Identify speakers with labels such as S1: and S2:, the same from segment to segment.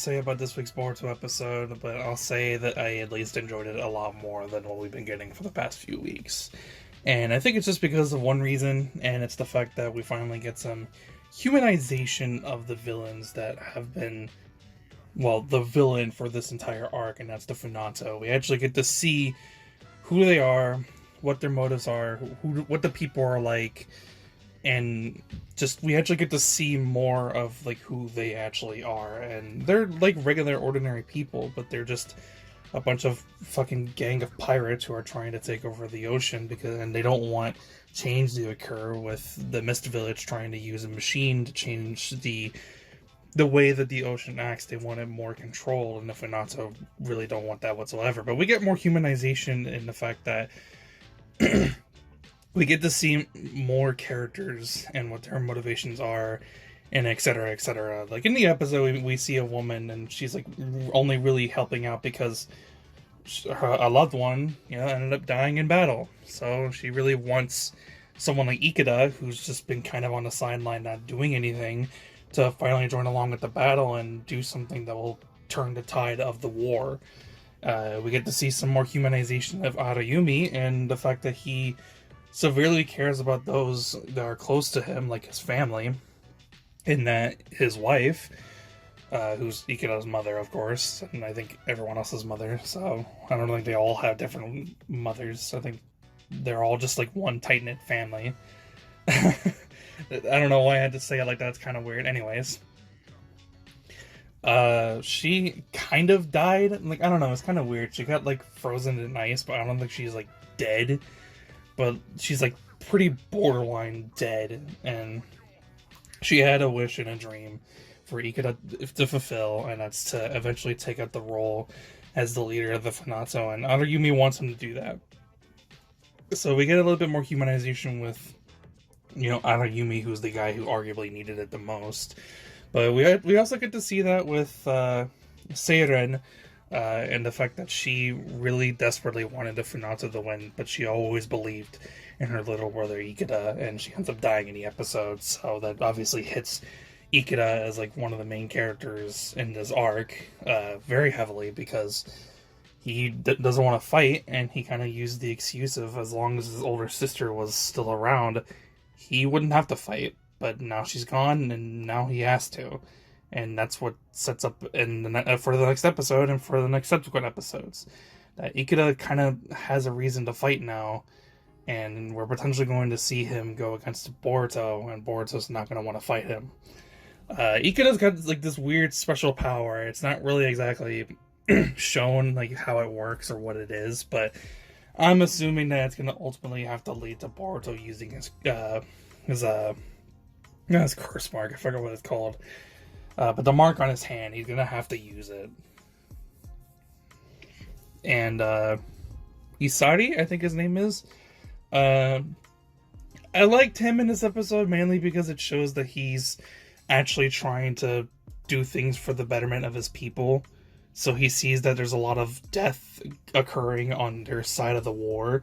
S1: say about this week's Boruto episode, but I'll say that I at least enjoyed it a lot more than what we've been getting for the past few weeks. And I think it's just because of one reason, and it's the fact that we finally get some humanization of the villains that have been, well, the villain for this entire arc, and that's the Funato. We actually get to see who they are, what their motives are, what the people are like, and just we actually get to see more of like who they actually are. And they're like regular ordinary people, but they're just a bunch of fucking gang of pirates who are trying to take over the ocean and they don't want change to occur, with the Mist Village trying to use a machine to change the way that the ocean acts. They wanted more control, and the Funato really don't want that whatsoever. But we get more humanization in the fact that we get to see more characters and what their motivations are, and etc., etc. Like in the episode, we see a woman, and she's like only really helping out because a loved one, ended up dying in battle. So she really wants someone like Ikada, who's just been kind of on the sideline, not doing anything, to finally join along with the battle and do something that will turn the tide of the war. We get to see some more humanization of Arayumi, and the fact that he severely cares about those that are close to him, like his family, in that his wife, who's Ikada's mother, of course, and I think everyone else's mother, so I don't think they all have different mothers. I think they're all just like one tight-knit family. I don't know why I had to say it like that. It's kind of weird. Anyways, she kind of died. Like, I don't know, it's kind of weird. She got like frozen in ice, but I don't think she's like dead. But she's like pretty borderline dead, and she had a wish and a dream for Ikada to fulfill, and that's to eventually take up the role as the leader of the Funato, and Arayumi wants him to do that. So we get a little bit more humanization with, Arayumi, who's the guy who arguably needed it the most. But we also get to see that with Seiren, and the fact that she really desperately wanted the Funato to win, but she always believed in her little brother Ikada, and she ends up dying in the episode. So that obviously hits Ikada as like one of the main characters in this arc very heavily, because he doesn't want to fight, and he kind of used the excuse of as long as his older sister was still around, he wouldn't have to fight. But now she's gone, and now he has to. And that's what sets up for the next episode and for the next subsequent episodes. That Ikada kind of has a reason to fight now, and we're potentially going to see him go against Boruto, and Boruto's not going to want to fight him. Ikada's got like this weird special power. It's not really exactly shown like how it works or what it is, but I'm assuming that it's going to ultimately have to lead to Boruto using his curse mark. I forget what it's called. But the mark on his hand, he's gonna have to use it. And Isari, I think his name is. I liked him in this episode mainly because it shows that he's actually trying to do things for the betterment of his people. So he sees that there's a lot of death occurring on their side of the war,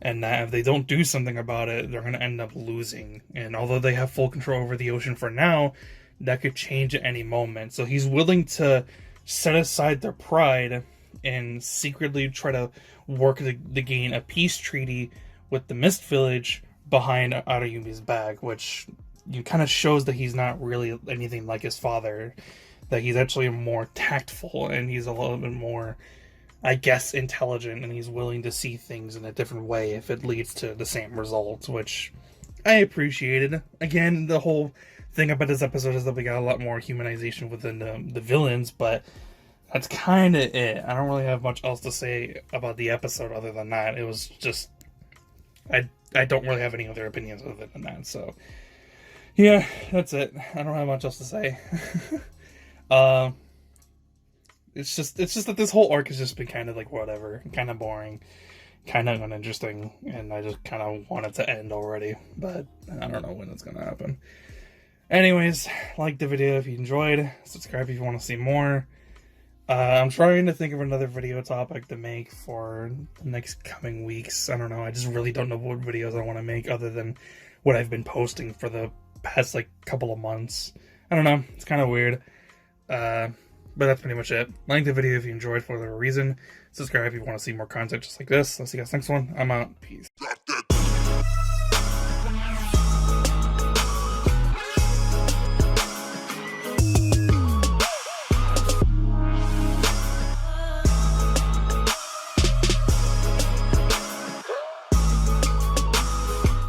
S1: and that if they don't do something about it, they're going to end up losing. And although they have full control over the ocean for now, that could change at any moment. So he's willing to set aside their pride and secretly try to work to gain a peace treaty with the Mist Village behind Arayumi's back, which kind of shows that he's not really anything like his father, that he's actually more tactful, and he's a little bit more, I guess, intelligent, and he's willing to see things in a different way if it leads to the same results, which I appreciated. Again, the whole thing about this episode is that we got a lot more humanization within the villains, but that's kind of it. I don't really have much else to say about the episode other than that. It was just, I don't really have any other opinions other than that, so yeah, that's it. I don't have much else to say. It's just that this whole arc has just been kind of like whatever, kind of boring, kind of uninteresting, and I just kind of want it to end already, but I don't know when it's gonna happen. Anyways, like the video if you enjoyed, subscribe if you want to see more. I'm trying to think of another video topic to make for the next coming weeks. I don't know, I just really don't know what videos I want to make other than what I've been posting for the past like couple of months. I don't know, it's kind of weird. But that's pretty much it. Like the video if you enjoyed for whatever reason. Subscribe if you want to see more content just like this. I'll see you guys next one. I'm out. Peace.